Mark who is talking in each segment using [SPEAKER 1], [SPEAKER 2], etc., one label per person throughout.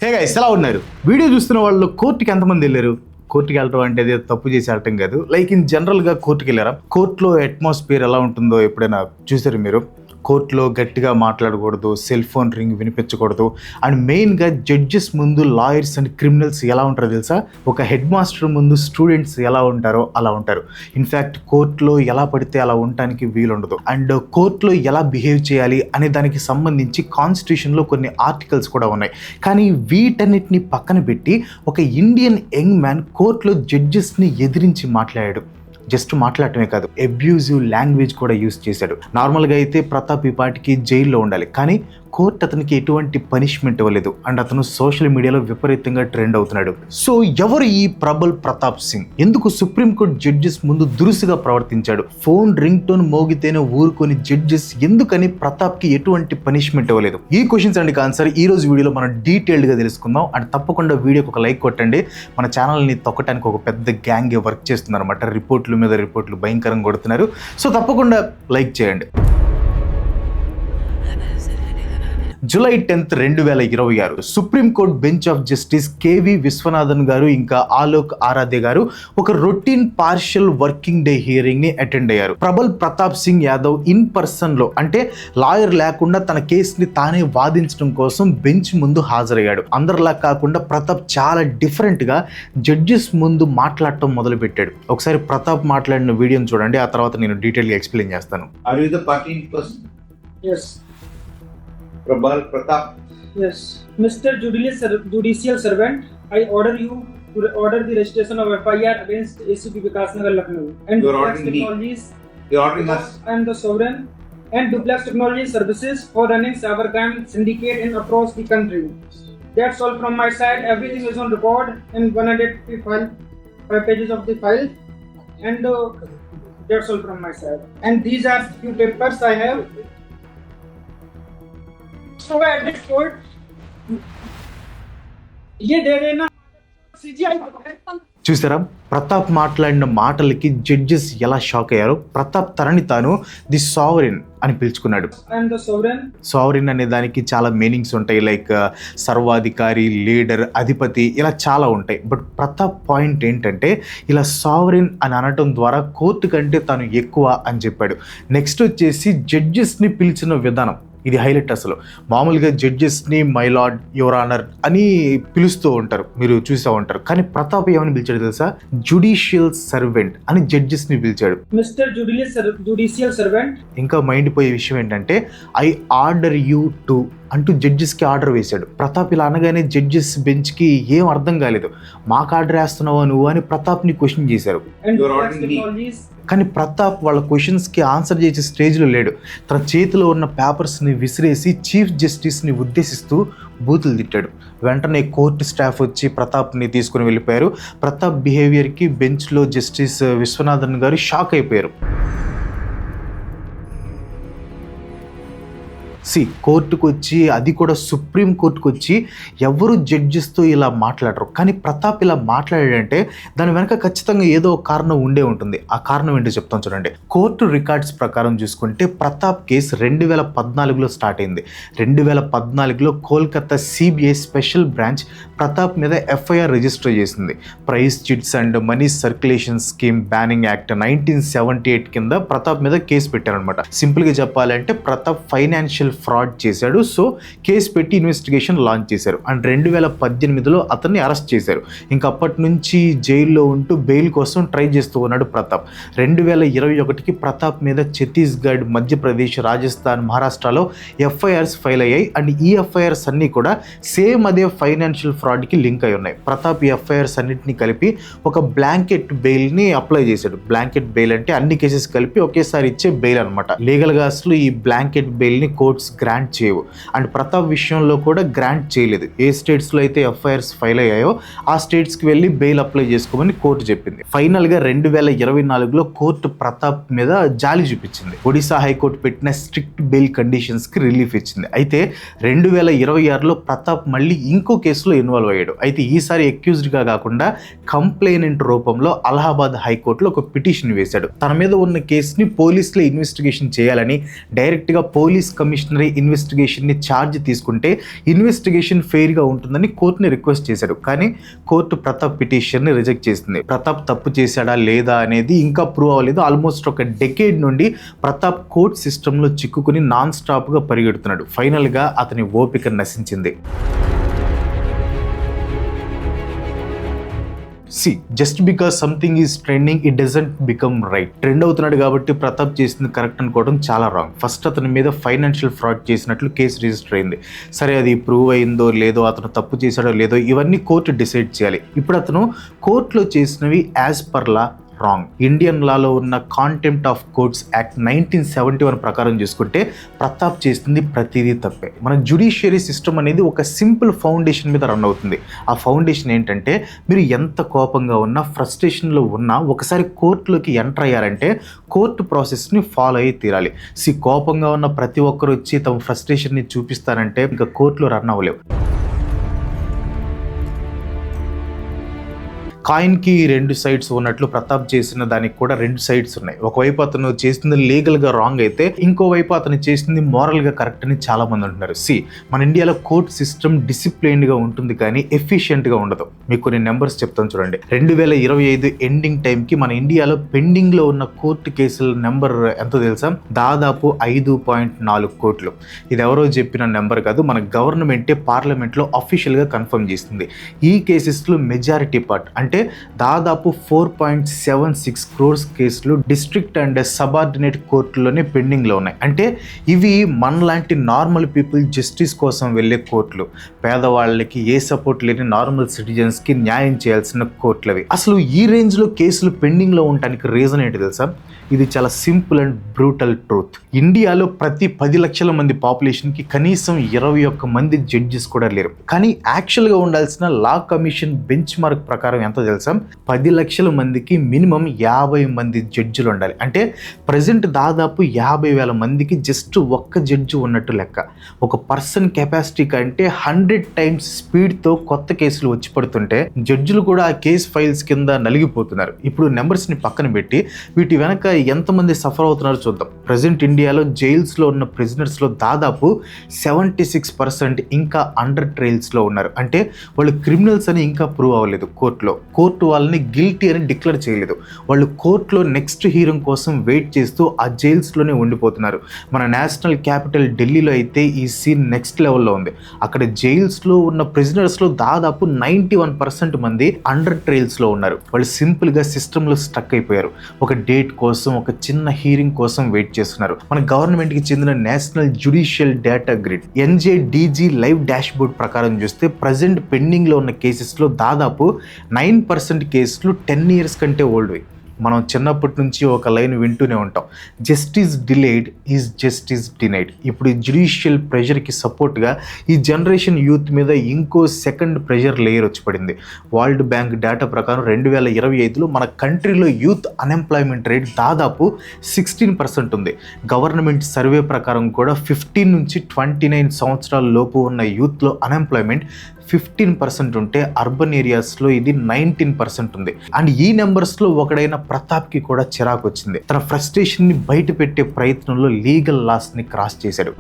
[SPEAKER 1] Hey guys ఎలా ఉన్నారు? Video చూస్తున్న వాళ్ళు కోర్టుకి ఎంతమంది వెళ్ళారు? కోర్టుకి వెళ్ళడం అంటే అది తప్పు చేసి వెళ్ళటం కాదు. లైక్ ఇన్ జనరల్గా కోర్టుకి వెళ్ళారా? కోర్టులో అట్మాస్ఫియర్ ఎలా ఉంటుందో ఎప్పుడైనా చూసారు మీరు? కోర్టులో గట్టిగా మాట్లాడకూడదు, సెల్ ఫోన్ రింగ్ వినిపించకూడదు, అండ్ మెయిన్గా జడ్జెస్ ముందు లాయర్స్ అండ్ క్రిమినల్స్ ఎలా ఉంటారో తెలుసా? ఒక హెడ్ మాస్టర్ ముందు స్టూడెంట్స్ ఎలా ఉంటారో అలా ఉంటారు. ఇన్ఫ్యాక్ట్ కోర్టులో ఎలా పడితే అలా ఉండటానికి వీలుండదు. అండ్ కోర్టులో ఎలా బిహేవ్ చేయాలి అనే దానికి సంబంధించి కాన్స్టిట్యూషన్లో కొన్ని ఆర్టికల్స్ కూడా ఉన్నాయి. కానీ వీటన్నిటిని పక్కన పెట్టి ఒక ఇండియన్ యంగ్ మ్యాన్ కోర్టులో జడ్జెస్ని ఎదిరించి మాట్లాడాడు. జస్ట్ మాట్లాడటమే కాదు, అబ్యూజివ్ లాంగ్వేజ్ కూడా యూజ్ చేశాడు. నార్మల్గా అయితే ప్రతాప్ ఈ పాటికి జైల్లో ఉండాలి, కానీ కోర్టు అతనికి ఎటువంటి పనిష్మెంట్ ఇవ్వలేదు. అండ్ అతను సోషల్ మీడియాలో విపరీతంగా ట్రెండ్ అవుతున్నాడు. సో ఎవరు ఈ ప్రబల్ ప్రతాప్ సింగ్? ఎందుకు సుప్రీంకోర్టు జడ్జెస్ ముందు దురుసుగా ప్రవర్తించాడు? ఫోన్ రింగ్ టోన్ మోగితేనే ఊరుకొని జడ్జెస్ ఎందుకని ప్రతాప్కి ఎటువంటి పనిష్మెంట్ ఇవ్వలేదు? ఈ క్వశ్చన్స్ అండ్ ఆన్సర్ ఈ రోజు వీడియోలో మనం డీటెయిల్డ్గా తెలుసుకుందాం. అండ్ తప్పకుండా వీడియోకి ఒక లైక్ కొట్టండి. మన ఛానల్ని తొక్కడానికి ఒక పెద్ద గ్యాంగ్ వర్క్ చేస్తున్నారు అనమాట. రిపోర్ట్లు మీద రిపోర్ట్లు భయంకరంగా కొడుతున్నారు. సో తప్పకుండా లైక్ చేయండి. July 10, 2026 supreme court bench of justice K V Viswanathan గారు ఇంకా ఆలోక్ ఆరాధ్య గారు ఒక routine partial working day hearing ని అటెండ్ అయ్యారు. ప్రబల్ ప్రతాప్ సింగ్ యాదవ్ ఇన్ పర్సన్ లో, అంటే లాయర్ లేకుండా తన కేసుని తానే వాదించడం కోసం బెంచ్ ముందు హాజరయ్యాడు. అందరిలా కాకుండా ప్రతాప్ చాలా డిఫరెంట్ గా జడ్జెస్ ముందు మాట్లాడటం మొదలు పెట్టాడు. ఒకసారి ప్రతాప్ మాట్లాడిన వీడియోని చూడండి, ఆ తర్వాత నేను డీటెయిల్ గా ఎక్స్ప్లెయిన్ చేస్తాను.
[SPEAKER 2] Prabal Pratap.
[SPEAKER 3] Yes, Mr. Judicial Servant, I order you to order the registration of FIR against ACP Vikas Nagar Lucknow and
[SPEAKER 2] You're
[SPEAKER 3] Duplex
[SPEAKER 2] ordering me.
[SPEAKER 3] Technologies.
[SPEAKER 2] You're ordering us.
[SPEAKER 3] I am the sovereign and Duplex Technology Services for running cybercrime syndicate in across the country. That's all from my side. Everything is on record in 155 pages of the file, and that's all from my side. And these are few papers I have. So at this point, ये दे देना CGI.
[SPEAKER 1] చూసారా ప్రతాప్ మాట్లాడిన మాటలకి judges ఎలా shock అయ్యారో? ప్రతాప్ తనని తాను the sovereign అని పిలుచుకున్నాడు. సావరిన్ అనే దానికి చాలా మీనింగ్స్ ఉంటాయి, లైక్ సర్వాధికారి, లీడర్, అధిపతి, ఇలా చాలా ఉంటాయి. బట్ ప్రతాప్ పాయింట్ ఏంటంటే ఇలా సావరిన్ అని అనటం ద్వారా కోర్టు కంటే తాను ఎక్కువ అని చెప్పాడు. నెక్స్ట్ వచ్చేసి జడ్జెస్ని పిలిచిన విధానం, ఇది హైలైట్. అసలు మామూలుగా జడ్జెస్ని మై లార్డ్, యువర్ ఆనర్ అని పిలుస్తూ ఉంటారు, మీరు చూసా ఉంటారు. కానీ ప్రతాప్ ఏమని పిలిచాడు తెలుసా? జుడిషియల్ సర్వెంట్ అని జడ్జెస్ని పిలిచాడు.
[SPEAKER 3] Mister judicial servant.
[SPEAKER 1] ఇంకా మైండ్ పోయే విషయం ఏంటంటే ఐ ఆర్డర్ యూ టు అంటూ జడ్జెస్కి ఆర్డర్ వేశాడు. ప్రతాప్ ఇలా అనగానే జడ్జెస్ బెంచ్కి ఏం అర్థం కాలేదు. మాకు ఆర్డర్ వేస్తున్నావా నువ్వు అని ప్రతాప్ని క్వశ్చన్ చేశారు. కానీ ప్రతాప్ వాళ్ళ క్వశ్చన్స్కి ఆన్సర్ చేసే స్టేజ్లో లేడు. తన చేతిలో ఉన్న పేపర్స్ని విసిరేసి చీఫ్ జస్టిస్ని ఉద్దేశిస్తూ బూతులు తిట్టాడు. వెంటనే కోర్టు స్టాఫ్ వచ్చి ప్రతాప్ని తీసుకుని వెళ్ళిపోయారు. ప్రతాప్ బిహేవియర్కి బెంచ్లో జస్టిస్ విశ్వనాథన్ గారు షాక్ అయిపోయారు. కోర్టుకు వచ్చి, అది కూడా సుప్రీం కోర్టుకు వచ్చి ఎవరు జడ్జెస్తో ఇలా మాట్లాడరు. కానీ ప్రతాప్ ఇలా మాట్లాడాడంటే దాని వెనక ఖచ్చితంగా ఏదో కారణం ఉండే ఉంటుంది. ఆ కారణం ఏంటో చెప్తాను చూడండి. కోర్టు రికార్డ్స్ ప్రకారం చూసుకుంటే ప్రతాప్ కేసు 2014లో స్టార్ట్ అయింది. 2014లో Kolkata CBI special branch Pratap మీద ఎఫ్ఐఆర్ రిజిస్టర్ చేసింది. Prize chits and money circulation scheme banning act 1978 కింద ప్రతాప్ మీద కేసు పెట్టారనమాట. సింపుల్గా చెప్పాలంటే ప్రతాప్ ఫైనాన్షియల్ ఫ్రాడ్ చేశాడు. సో కేసు పెట్టి ఇన్వెస్టిగేషన్ లాంచ్ చేశారు. అండ్ 2018లో అతన్ని అరెస్ట్ చేశారు. ఇంకా అప్పటి నుంచి జైల్లో ఉంటూ బెయిల్ కోసం ట్రై చేస్తూ ఉన్నాడు ప్రతాప్. 2021కి ప్రతాప్ మీద ఛత్తీస్గఢ్, మధ్యప్రదేశ్, రాజస్థాన్, మహారాష్ట్రలో ఎఫ్ఐఆర్స్ ఫైల్ అయ్యాయి. అండ్ ఈ ఎఫ్ఐఆర్స్ అన్నీ కూడా సేమ్ అదే ఫైనాన్షియల్ ఫ్రాడ్కి లింక్ అయి ఉన్నాయి. ప్రతాప్ ఈ ఎఫ్ఐఆర్స్ అన్నింటినీ కలిపి ఒక బ్లాంకెట్ బెయిల్ని అప్లై చేశాడు. బ్లాంకెట్ బెయిల్ అంటే అన్ని కేసెస్ కలిపి ఒకేసారి ఇచ్చే బెయిల్ అనమాట. లీగల్గా అసలు ఈ బ్లాంకెట్ బెయిల్ని కోర్ట్స్ గ్రాంట్ చేయవు. అండ్ ప్రతాప్ విషయంలో కూడా గ్రాంట్ చేయలేదు. ఏ స్టేట్స్లో అయితే ఎఫ్ఐఆర్స్ ఫైల్ అయ్యాయో ఆ స్టేట్స్కి వెళ్ళి బెయిల్ అప్లై చేసుకోమని కోర్టు చెప్పింది. ఫైనల్గా 2024లో కోర్టు ప్రతాప్ మీద జాలి చూపించింది. ఒడిశా హైకోర్టు పెట్టిన స్ట్రిక్ట్ బెయిల్ కండిషన్స్కి రిలీఫ్ ఇచ్చింది. అయితే 2026లో ప్రతాప్ మళ్ళీ ఇంకో కేసులో ఇన్వాల్వ్ అయ్యాడు. అయితే ఈసారి అక్యూజ్డ్గా కాకుండా కంప్లైనెంట్ రూపంలో అలహాబాద్ హైకోర్టులో ఒక పిటిషన్ వేశాడు. తన మీద ఉన్న కేసుని పోలీసులే ఇన్వెస్టిగేషన్ చేయాలని డైరెక్ట్గా పోలీస్ కమిషనర్ డిస్క్రిషనరీ ఇన్వెస్టిగేషన్ని ఛార్జ్ తీసుకుంటే ఇన్వెస్టిగేషన్ ఫెయిర్గా ఉంటుందని కోర్టుని రిక్వెస్ట్ చేశాడు. కానీ కోర్టు ప్రతాప్ పిటిషన్ని రిజెక్ట్ చేసింది. ప్రతాప్ తప్పు చేశాడా లేదా అనేది ఇంకా ప్రూవ్ అవ్వలేదు. ఆల్మోస్ట్ ఒక డెకేడ్ నుండి ప్రతాప్ కోర్ట్ సిస్టంలో చిక్కుకుని నాన్ స్టాప్గా పరిగెడుతున్నాడు. ఫైనల్గా అతని ఓపిక నశించింది. Just because something is trending it doesn't become right. Trend అవుతున్నాడు కాబట్టి ప్రతాప్ చేసింది కరెక్ట్ అనుకోవడం చాలా రాంగ్. ఫస్ట్ అతని మీద ఫైనాన్షియల్ ఫ్రాడ్ చేసినట్లు కేసు రిజిస్టర్ అయింది. సరే, అది ప్రూవ్ అయిందో లేదో, అతను తప్పు చేశాడో లేదో, ఇవన్నీ కోర్టు డిసైడ్ చేయాలి. ఇప్పుడు అతను కోర్టులో చేసినవి as per law wrong. Indian లాలో ఉన్న కాంటెంప్ట్ ఆఫ్ కోర్ట్స్ యాక్ట్ 1971 ప్రకారం చూసుకుంటే ప్రతాప్ చేస్తుంది ప్రతిదీ తప్పే. మన జ్యుడిషియరీ సిస్టమ్ అనేది ఒక సింపుల్ ఫౌండేషన్ మీద రన్ అవుతుంది. ఆ ఫౌండేషన్ ఏంటంటే, మీరు ఎంత కోపంగా ఉన్నా, ఫ్రస్ట్రేషన్లో ఉన్నా, ఒకసారి కోర్టులోకి ఎంటర్ అయ్యారంటే కోర్టు ప్రాసెస్ని ఫాలో అయ్యి తీరాలి. కోపంగా ఉన్న ప్రతి ఒక్కరు వచ్చి తమ ఫ్రస్ట్రేషన్ని చూపిస్తారంటే ఇంకా కోర్టులో రన్ అవ్వలేవు. కాయిన్కి రెండు సైడ్స్ ఉన్నట్లు ప్రతాప్ చేసిన దానికి కూడా రెండు సైడ్స్ ఉన్నాయి. ఒకవైపు అతను చేసింది లీగల్గా రాంగ్ అయితే, ఇంకోవైపు అతను చేసింది మోరల్గా కరెక్ట్ అని చాలా మంది అంటున్నారు. మన ఇండియాలో కోర్ట్ సిస్టమ్ డిసిప్లైన్డ్గా ఉంటుంది కానీ ఎఫిషియెంట్గా ఉండదు. మీకు కొన్ని నెంబర్స్ చెప్తాను చూడండి. 2025 ఎండింగ్ టైంకి మన ఇండియాలో పెండింగ్లో ఉన్న కోర్టు కేసుల నెంబర్ ఎంతో తెలుసా? దాదాపు 5.4 కోట్లు. ఇది ఎవరో చెప్పిన నెంబర్ కాదు, మన గవర్నమెంటే పార్లమెంట్లో అఫీషియల్గా కన్ఫర్మ్ చేస్తుంది. ఈ కేసెస్లో మెజారిటీ పార్ట్ అంటే దాదాపు 4.76 crores కేసులు డిస్ట్రిక్ట్ అండ్ సబార్డినేట్ కోర్టులోనే పెండింగ్లో ఉన్నాయి. అంటే ఇవి మనలాంటి నార్మల్ పీపుల్ జస్టిస్ కోసం వెళ్ళే కోర్టులు. పేదవాళ్ళకి ఏ సపోర్ట్ లేని నార్మల్ సిటిజన్స్కి న్యాయం చేయాల్సిన కోర్టులు అవి. అసలు ఈ రేంజ్లో కేసులు పెండింగ్లో ఉండడానికి రీజన్ ఏంటి తెలుసా? ఇది చాలా సింపుల్ అండ్ బ్రూటల్ ట్రూత్. ఇండియాలో ప్రతి 10 లక్షల మంది పాపులేషన్కి కనీసం 21 మంది జడ్జెస్ కూడా లేరు. కానీ యాక్చువల్గా ఉండాల్సిన లా కమిషన్ బెంచ్ మార్క్ ప్రకారం ఎంత తెలుసా? 10 లక్షల మందికి మినిమం 50 మంది జడ్జిలు ఉండాలి. అంటే ప్రజెంట్ దాదాపు 50,000 మందికి జస్ట్ ఒక్క జడ్జి ఉన్నట్టు లెక్క. ఒక పర్సన్ కెపాసిటీ కంటే 100 times స్పీడ్తో కొత్త కేసులు వచ్చి పడుతుంటే జడ్జిలు కూడా ఆ కేసు ఫైల్స్ కింద నలిగిపోతున్నారు. ఇప్పుడు నెంబర్స్ని పక్కన పెట్టి వీటి వెనక ఎంతమంది సఫర్ అవుతున్నారో చూద్దాం. ప్రజెంట్ ఇండియాలో జైల్స్లో ఉన్న ప్రిజనర్స్లో దాదాపు 76% ఇంకా అండర్ ట్రయల్స్లో ఉన్నారు. అంటే వాళ్ళు క్రిమినల్స్ అని ఇంకా ప్రూవ్ అవ్వలేదు. కోర్టు వాళ్ళని గిల్టీ అని డిక్లేర్ చేయలేదు. వాళ్ళు కోర్టులో నెక్స్ట్ హీరింగ్ కోసం వెయిట్ చేస్తూ ఆ జైల్స్లోనే ఉండిపోతున్నారు. మన నేషనల్ క్యాపిటల్ ఢిల్లీలో అయితే ఈ సీన్ నెక్స్ట్ లెవెల్లో ఉంది. అక్కడ జైల్స్లో ఉన్న ప్రిజనర్స్లో దాదాపు 91% మంది అండర్ ట్రయల్స్లో ఉన్నారు. వాళ్ళు సింపుల్గా సిస్టంలో స్టక్ అయిపోయారు. ఒక డేట్ కోసం, ఒక చిన్న హీరింగ్ కోసం వెయిట్ చేస్తున్నారు. మన గవర్నమెంట్కి చెందిన national judicial data grid NJDG live dash board ప్రకారం చూస్తే ప్రజెంట్ పెండింగ్లో ఉన్న కేసెస్లో దాదాపు 9% కేసులు 10 years కంటే ఓల్డ్వి. మనం చిన్నప్పటి నుంచి ఒక లైన్ వింటూనే ఉంటాం, justice delayed is justice denied. ఇప్పుడు జ్యుడిషియల్ ప్రెషర్కి సపోర్ట్గా ఈ జనరేషన్ యూత్ మీద ఇంకో సెకండ్ ప్రెషర్ లేయర్ వచ్చి పడింది. వరల్డ్ బ్యాంక్ డేటా ప్రకారం 2025లో మన కంట్రీలో యూత్ అన్ఎంప్లాయ్మెంట్ రేట్ దాదాపు 16% ఉంది. గవర్నమెంట్ సర్వే ప్రకారం కూడా 15 నుంచి 29 సంవత్సరాల లోపు ఉన్న యూత్లో అన్ఎంప్లాయ్మెంట్ 15% ఉంటే అర్బన్ ఏరియాస్లో ఇది 19% ఉంది. అండ్ ఈ నెంబర్స్లో ఒకడైన ప్రతాప్కి కూడా చిరాకు వచ్చింది. తన ఫ్రస్ట్రేషన్ని బయట పెట్టే ప్రయత్నంలో లీగల్ లాస్ని క్రాస్ చేశాడు.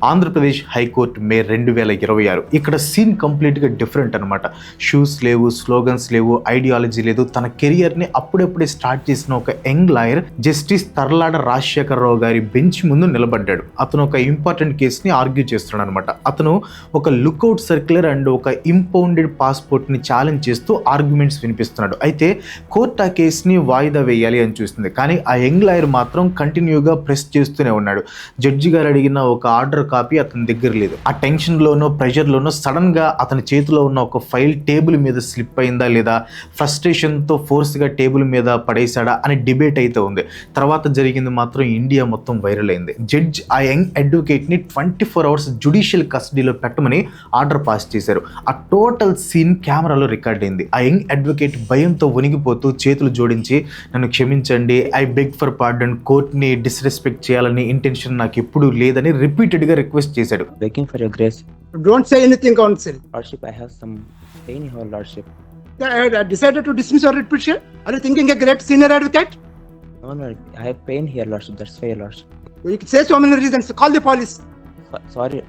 [SPEAKER 1] ఆంధ్రప్రదేశ్ హైకోర్టు మే 2026. ఇక్కడ సీన్ కంప్లీట్గా డిఫరెంట్ అనమాట. షూస్ లేవు, స్లోగన్స్ లేవు, ఐడియాలజీ లేదు. తన కెరియర్ని అప్పుడప్పుడే స్టార్ట్ చేసిన ఒక young lawyer justice Tarlada Rajasekhara Rao గారి బెంచ్ ముందు నిలబడ్డాడు. అతను ఒక ఇంపార్టెంట్ కేసుని ఆర్గ్యూ చేస్తున్నాడు అనమాట. అతను ఒక లుక్అవుట్ సర్క్యులర్ అండ్ ఒక ఇంపౌండెడ్ పాస్పోర్ట్ని ఛాలెంజ్ చేస్తూ ఆర్గ్యుమెంట్స్ వినిపిస్తున్నాడు. అయితే కోర్టు ఆ కేసుని వాయిదా వేయాలి అని చూస్తుంది. కానీ ఆ యంగ్ లాయర్ మాత్రం కంటిన్యూగా ప్రెస్ చేస్తూనే ఉన్నాడు. జడ్జి గారు అడిగిన ఒక ఆర్డర్ కాపీ అతని దగ్గర లేదు. ఆ టెన్షన్లోనో ప్రెషర్లోనో సడన్గా అతని చేతిలో ఉన్న ఒక ఫైల్ టేబుల్ మీద స్లిప్ అయిందా లేదా, ఫ్రస్ట్రేషన్తో ఫోర్స్గా టేబుల్ మీద పడేశాడా అని డిబేట్ అయితే ఉంది. తర్వాత జరిగింది మాత్రం ఇండియా మొత్తం వైరల్ అయింది. జడ్జ్ ఆ యంగ్ అడ్వకేట్ని 24 hours జ్యుడిషియల్ కస్టడీలో పెట్టమని ఆర్డర్ పాస్ చేశారు. ఆ టోటల్ సీన్ కెమెరాలో రికార్డ్ అయింది. ఆ యంగ్ అడ్వకేట్ భయంతో వణిగిపోతూ చేతులు జోడించి, నన్ను క్షమించండి, ఐ బెగ్ ఫర్ పార్డన్, కోర్ట్ని డిస్రెస్పెక్ట్ చేయాలని ఇంటెన్షన్ నాకు ఎప్పుడూ లేదని రిపీటెడ్గా రిక్వెస్ట్ చేశాడు.
[SPEAKER 4] Begging for your grace.
[SPEAKER 3] Don't say anything, counsel.
[SPEAKER 4] Lordship, I have some pain, your lordship.
[SPEAKER 3] I decided to dismiss your petition. Are you thinking a great senior advocate?
[SPEAKER 4] No, I have pain here, Lordship. That's why, Lordship.
[SPEAKER 5] You can say so many reasons. Call the police.
[SPEAKER 4] Sorry.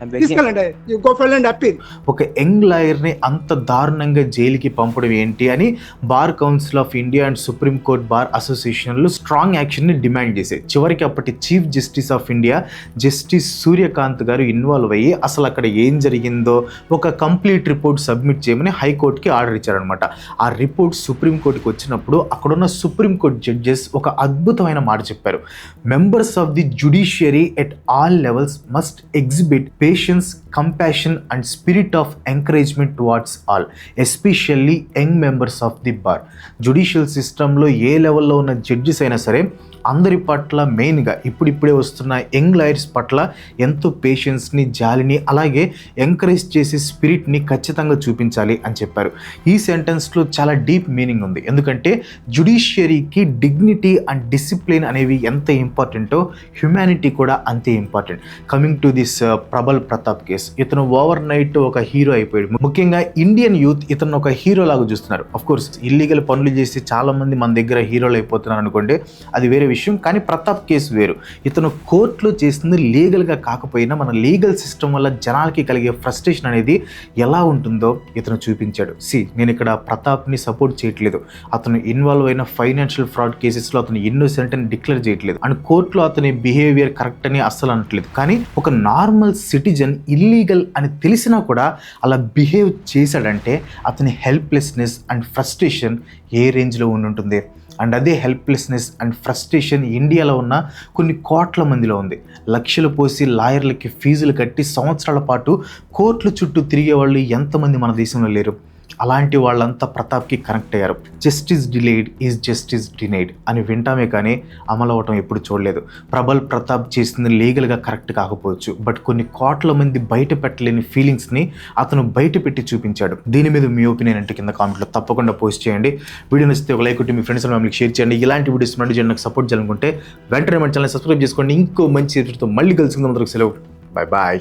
[SPEAKER 4] I'm begging.
[SPEAKER 5] తీసుకెళ్ళండి. You go file and appeal.
[SPEAKER 1] ఒక young లాయర్ని అంత దారుణంగా జైలుకి పంపడం ఏంటి అని bar council of India and supreme court bar అసోసియేషన్లు స్ట్రాంగ్ యాక్షన్ని డిమాండ్ చేశాయి. చివరికి అప్పటి chief justice of India justice Surya Kant గారు ఇన్వాల్వ్ అయ్యి అసలు అక్కడ ఏం జరిగిందో ఒక కంప్లీట్ రిపోర్ట్ సబ్మిట్ చేయమని హైకోర్టుకి ఆర్డర్ ఇచ్చారనమాట. ఆ రిపోర్ట్ సుప్రీంకోర్టుకి వచ్చినప్పుడు అక్కడున్న సుప్రీంకోర్టు జడ్జెస్ ఒక అద్భుతమైన మాట చెప్పారు. Members of the judiciary at all levels must exhibit patience, compassion and spirit of encouragement towards all, especially young members of the bar. Judicial సిస్టంలో ఏ లెవెల్లో ఉన్న జడ్జెస్ అయినా సరే అందరి పట్ల మెయిన్గా ఇప్పుడిప్పుడే వస్తున్న యంగ్ లాయర్స్ పట్ల ఎంతో పేషెన్స్ని, జాలిని, అలాగే ఎంకరేజ్ చేసే స్పిరిట్ని ఖచ్చితంగా చూపించాలి అని చెప్పారు. ఈ సెంటెన్స్లో చాలా డీప్ మీనింగ్ ఉంది. ఎందుకంటే జ్యుడిషియరీకి డిగ్నిటీ అండ్ డిసిప్లిన్ అనేవి ఎంత ఇంపార్టెంటో హ్యుమానిటీ కూడా అంతే important. Coming to this Prabal Pratap case, ఇతను ఓవర్ నైట్ ఒక హీరో అయిపోయాడు. ముఖ్యంగా ఇండియన్ యూత్ ఇతను ఒక హీరో లాగా చూస్తున్నారు. అఫ్ కోర్స్ ఇల్లీగల్ పనులు చేసి చాలామంది మన దగ్గర హీరోలు అయిపోతున్నారు అనుకోండి, అది వేరే విషయం. కానీ ప్రతాప్ కేసు వేరు. ఇతను కోర్టులో చేసింది లీగల్గా కాకపోయినా మన లీగల్ సిస్టమ్ వల్ల జనాలకి కలిగే ఫ్రస్ట్రేషన్ అనేది ఎలా ఉంటుందో ఇతను చూపించాడు. నేను ఇక్కడ ప్రతాప్ని సపోర్ట్ చేయట్లేదు. అతను ఇన్వాల్వ్ అయిన ఫైనాన్షియల్ ఫ్రాడ్ కేసెస్లో అతను ఇన్నోసెంట్ అని డిక్లేర్ చేయట్లేదు అండ్ కోర్టులో అతని బిహేవియర్ కరెక్ట్ అని అస్సలు అనట్లేదు. కానీ ఒక నార్మల్ సిటిజన్ ఇల్లీగల్ అని తెలిసినా కూడా అలా బిహేవ్ చేశాడంటే అతని హెల్ప్లెస్నెస్ అండ్ ఫ్రస్ట్రేషన్ ఏ రేంజ్లో ఉంటుంది. అండ్ అదే హెల్ప్లెస్నెస్ అండ్ ఫ్రస్ట్రేషన్ ఇండియాలో ఉన్న కొన్ని కోట్ల మందిలో ఉంది. లక్షలు పోసి లాయర్లకి ఫీజులు కట్టి సంవత్సరాల పాటు కోర్టుల చుట్టూ తిరిగే వాళ్ళు ఎంతమంది మన దేశంలో లేరు? అలాంటి వాళ్ళంతా ప్రతాప్కి కనెక్ట్ అయ్యారు. Justice delayed is justice denied అని వింటామే కానీ అమలు అవటం ఎప్పుడు చూడలేదు. ప్రబల్ ప్రతాప్ చేసింది లీగల్గా కరెక్ట్ కాకపోవచ్చు, బట్ కొన్ని కోట్ల మంది బయట పెట్టలేని ఫీలింగ్స్ని అతను బయట పెట్టి చూపించాడు. దీని మీద మీ ఒపీనియన్ అంటే కింద కామెంట్లో తప్పకుండా పోస్ట్ చేయండి. వీడియో నచ్చితే ఒక లైక్ కొట్టి మీ ఫ్రెండ్స్ అండ్ ఫ్యామిలీకి షేర్ చేయండి. ఇలాంటి వీడియోస్ నాకు సపోర్ట్ చేయాలనుకుంటే వెంటనే మన ఛానల్ సబ్స్క్రైబ్ చేసుకోండి. ఇంకో మంచి ఎపిసోడ్తో మళ్ళీ కలుసుకుందాం. సెలవు. Bye bye.